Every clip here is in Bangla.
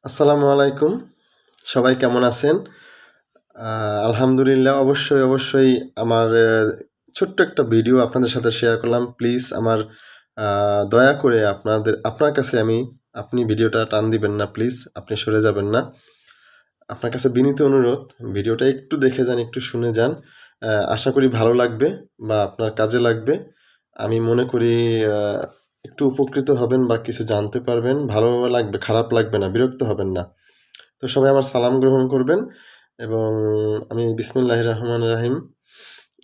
আসসালামু আলাইকুম। সবাই কেমন আছেন? আলহামদুলিল্লাহ। অবশ্যই আমার ছোট্ট একটা ভিডিও আপনাদের সাথে শেয়ার করলাম। প্লিজ আমার দয়া করে আপনার কাছে আপনি ভিডিওটা টান দিবেন না প্লিজ। আপনি সরে যাবেন না। আপনার কাছে বিনীত অনুরোধ, ভিডিওটা একটু দেখে যান, একটু শুনে যান। আশা করি ভালো লাগবে বা আপনার কাজে লাগবে। আমি মনে করি আ একটু উপকৃত হবেন বা কিছু জানতে পারবেন। ভালো লাগবে, খারাপ লাগবে না, বিরক্ত হবেন না। তো সবাই আমার সালাম গ্রহণ করবেন এবং আমি বিসমিল্লাহির রহমানির রাহিম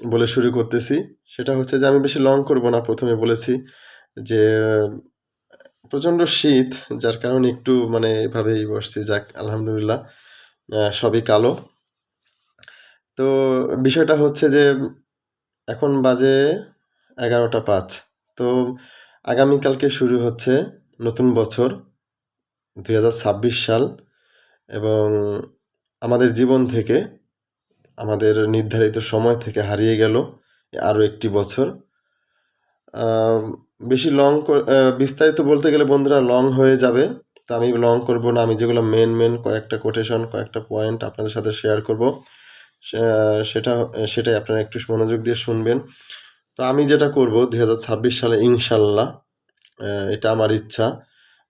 বলে শুরু করতেছি। সেটা হচ্ছে যে আমি বেশি লং করব না। ১ম এ বলেছি যে প্রচণ্ড শীত, যার কারণে একটু এভাবেই বসছি। যাক আলহামদুলিল্লাহ, সবই কালো। তো বিষয়টা হচ্ছে যে এখন বাজে ১১টা ৫। তো আগামীকালকে শুরু হচ্ছে নতুন বছর ২০২৬ সাল এবং আমাদের জীবন থেকে, আমাদের নির্ধারিত সময় থেকে হারিয়ে গেল আরও একটি বছর। আম বেশি বিস্তারিত বলতে গেলে বন্ধুরা লং হয়ে যাবে। তো আমি লং করব না। আমি যেগুলো মেন কয়েকটা কোটেশন, কয়েকটা পয়েন্ট আপনাদের সাথে শেয়ার করব। সে সেটাই আপনারা একটু মনোযোগ দিয়ে শুনবেন। তো আমি যেটা করব ২০২৬ সালে ইনশাল্লাহ, এটা আমার ইচ্ছা।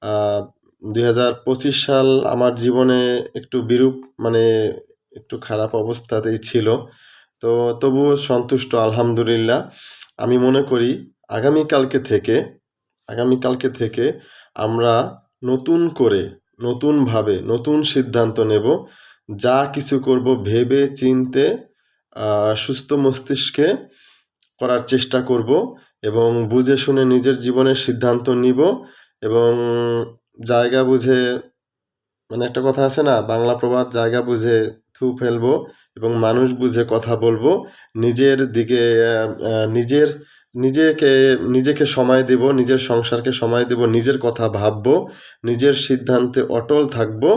আ ২০২৫ সাল আমার জীবনে একটু বিরূপ, মানে একটু খারাপ অবস্থাতেই ছিল। তো তবুও সন্তুষ্ট আলহামদুলিল্লাহ। আমি মনে করি আগামীকালকে থেকে আগামীকালকে থেকে আমরা নতুন করে, নতুনভাবে, নতুন সিদ্ধান্ত নেব। যা কিছু করব ভেবে চিন্তে সুস্থ মস্তিষ্কে করার চেষ্টা করব এবং বুঝে শুনে নিজের জীবনের সিদ্ধান্ত নিব এবং জায়গা বুঝে, একটা কথা আছে না? বাংলা প্রবাদ, "জায়গা বুঝে থু ফেলবো এবং মানুষ বুঝে কথা বলবো।" নিজের দিকে আ আ নিজের নিজেকে নিজেকে সময় দিব, নিজের সংসারকে সময় দিব, নিজের কথা ভাববো, নিজের সিদ্ধান্তে অটল থাকবো।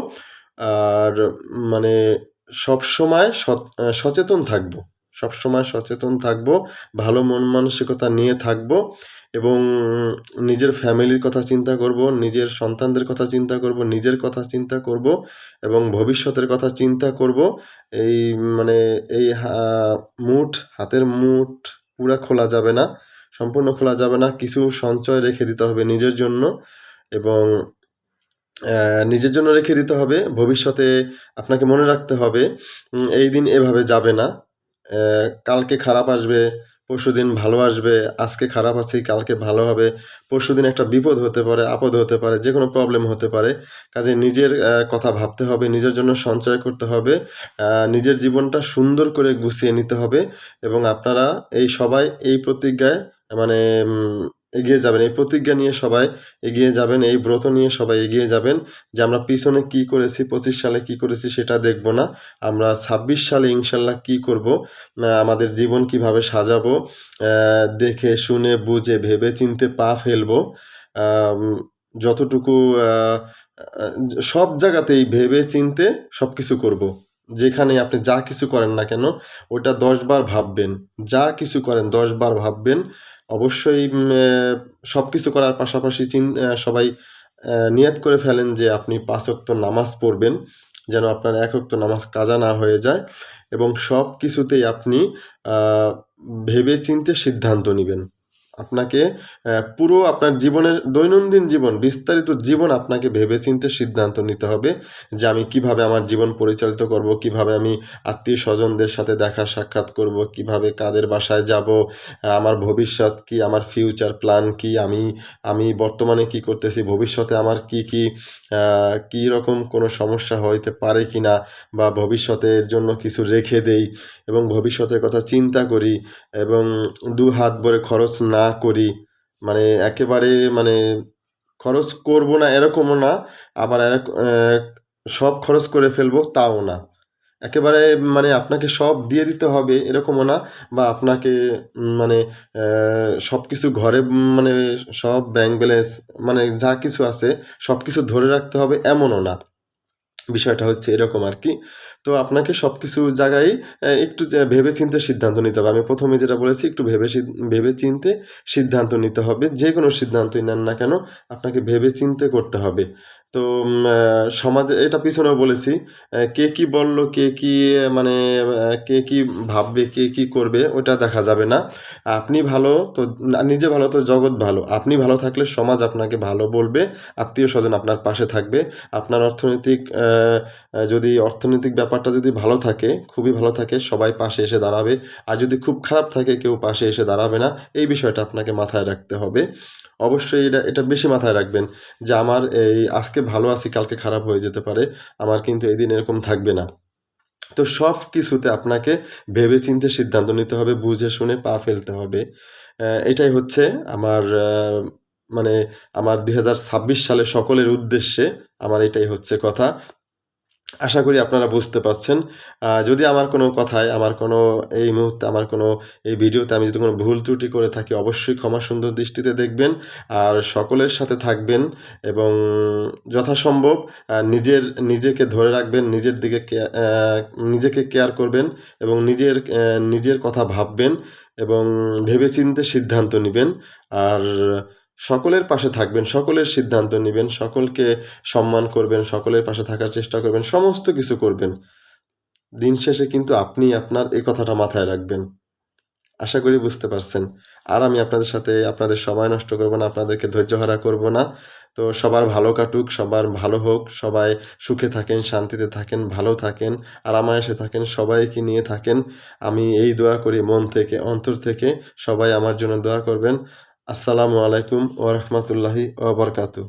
আর মানে সবসময় সচেতন থাকবো। সবসময় সচেতন থাকবো, ভালো মন মানসিকতা নিয়ে থাকবো এবং নিজের ফ্যামিলির কথা চিন্তা করব, নিজের সন্তানদের কথা চিন্তা করব, নিজের কথা চিন্তা করব এবং ভবিষ্যতের কথা চিন্তা করব। এই মানে এই হাতের মুঠ পুরা খোলা যাবে না, সম্পূর্ণ খোলা যাবে না। কিছু সঞ্চয় রেখে দিতে হবে নিজের জন্য এবং নিজের জন্য রেখে দিতে হবে। ভবিষ্যতে আপনাকে মনে রাখতে হবে এই দিন এভাবে যাবে না। কালকে খারাপ আসবে, পরশুদিন ভালো আসবে। আজকে খারাপ আছি, কালকে ভালো হবে। পরশুদিন একটা বিপদ হতে পারে, আপদ হতে পারে, যেকোনো প্রবলেম হতে পারে। কাজেই নিজের কথা ভাবতে হবে, নিজের জন্য সঞ্চয় করতে হবে। নিজের জীবনটা সুন্দর করে গুছিয়ে নিতে হবে এবং আপনারা সবাই এই প্রতিজ্ঞায় মানে উম এগিয়ে যাবেন। এই প্রতিজ্ঞা নিয়ে সবাই এগিয়ে যাবেন, এই ব্রত নিয়ে সবাই এগিয়ে যাবেন যে আমরা পিছনে কি করেছি, ২৫ সালে কি করেছি সেটা দেখব না। আমরা ২৬ সালে ইনশাল্লাহ কি করব, আমাদের জীবন কিভাবে সাজাবো, দেখে শুনে বুঝে ভেবে চিন্তে পা ফেলবো। আম যতটুকু আ আ সব জায়গাতেই ভেবে চিন্তে সবকিছু করব। যেখানেই আপনি যা কিছু করেন না কেন, ওটা ১০ বার ভাববেন। যা কিছু করেন ১০ বার ভাববেন। অবশ্যই সবকিছু করার পাশাপাশি সবাই নিয়ত করে ফেলেন যে আপনি ৫ ওয়াক্ত নামাজ পড়বেন। যেন আপনার ১ ওয়াক্ত নামাজ কাজা না হয়ে যায় এবং সবকিছুতেই আপনি আ ভেবে চিন্তে সিদ্ধান্ত নিবেন। আপনাকে পুরো আপনার জীবনের দৈনন্দিন জীবন, বিস্তারিত জীবন আপনাকে ভেবে চিন্তে সিদ্ধান্ত নিতে হবে যে আমি কিভাবে আমার জীবন পরিচালিত করব, কিভাবে আমি আত্মীয়-স্বজনদের সাথে দেখা সাক্ষাৎ করব, কিভাবে কাদের বাসায় যাব, আমার ভবিষ্যৎ কি, আমার ফিউচার প্ল্যান কি, আমি বর্তমানে কি করতেছি, ভবিষ্যতে আমার কি রকম কোনো সমস্যা হইতে পারে কিনা বা ভবিষ্যতের জন্য কিছু রেখে দেই এবং ভবিষ্যতের কথা চিন্তা করি এবং হাত ভরে খরচ না করি। একেবারে খরচ করব না এরকমও না, আবার সব খরচ করে ফেলবো তাও না। একেবারে আপনাকে সব দিয়ে দিতে হবে এরকমও না, বা আপনাকে মানে সবকিছু ঘরে সব ব্যাংক ব্যালেন্স যা কিছু আছে সবকিছু ধরে রাখতে হবে এমনও না। বিষয়টা হচ্ছে এরকম আরকি। তো আপনাকে সবকিছু জায়গায় একটু ভেবে-চিন্তে সিদ্ধান্ত নিতে হবে। আমি ১ম এ যেটা বলেছি, একটু ভেবে-চিন্তে সিদ্ধান্ত নিতে হবে। যেকোনো সিদ্ধান্তই নেন না কেন, আপনাকে ভেবে-চিন্তে করতে হবে। তো সমাজে এটা পিছনেও বলেছি, কে কি বলল, কে কি মানে কে কি ভাববে, কে কি করবে ওটা দেখা যাবে না। আপনি ভালো তো নিজে ভালো তো জগৎ ভালো। আপনি ভালো থাকলে সমাজ আপনাকে ভালো বলবে, আত্মীয়স্বজন আপনার পাশে থাকবে। আপনার অর্থনৈতিক যদি অর্থনৈতিক ব্যাপারটা যদি ভালো থাকে, খুবই ভালো থাকে, সবাই পাশে এসে দাঁড়াবে। আর যদি খুব খারাপ থাকে কেউ পাশে এসে দাঁড়াবে না। এই বিষয়টা আপনাকে মাথায় রাখতে হবে। অবশ্যই এটা বেশি মাথায় রাখবেন যে আমার এই আজকে ভালো আছি কালকে খারাপ হয়ে যেতে পারে। আমার কিন্তু এদিন এরকম থাকবে না। তো সব কিছুতে আপনাকে ভেবেচিন্তে সিদ্ধান্ত নিতে হবে, বুঝে শুনে পা ফেলতে হবে। এটাই হচ্ছে আমার মানে আমার ২০২৬ সালে সকলের উদ্দেশ্যে আমার এটাই হচ্ছে কথা। আশা করি আপনারা বুঝতে পারছেন। যদি আমার কোনো কথায়, আমার কোনো এই মুহূর্তে আমার কোনো এই ভিডিওতে আমি যদি কোনো ভুল ত্রুটি করে থাকি অবশ্যই ক্ষমা সুন্দর দৃষ্টিতে দেখবেন। আর সকলের সাথে থাকবেন এবং যথাসম্ভব নিজেকে ধরে রাখবেন, নিজের দিকে নিজেকে কেয়ার করবেন এবং নিজের কথা ভাববেন এবং ভেবেচিন্তে সিদ্ধান্ত নিবেন। আর সকলের পাশে থাকবেন, সকলের সিদ্ধান্ত নিবেন, সকলকে সম্মান করবেন, সকলের পাশে থাকার চেষ্টা করবেন, সমস্ত কিছু করবেন। দিন শেষে কিন্তু আপনি আপনার এই কথাটা মাথায় রাখবেন। আশা করি বুঝতে পারছেন। আর আমি আপনাদের সাথে আপনাদের সময় নষ্ট করব না, আপনাদেরকে ধৈর্যহারা করব না। তো সবার ভালো কাটুক, সবার ভালো হোক, সবাই সুখে থাকেন, শান্তিতে থাকেন, ভালো থাকেন, আরাম-আয়েশে থাকেন, সবাইকে নিয়ে থাকেন। আমি এই দোয়া করি মন থেকে, অন্তর থেকে। সবাই আমার জন্য দোয়া করবেন। আসসালামু আলাইকুম ওয়া রাহমাতুল্লাহি ওয়া বারাকাতুহু।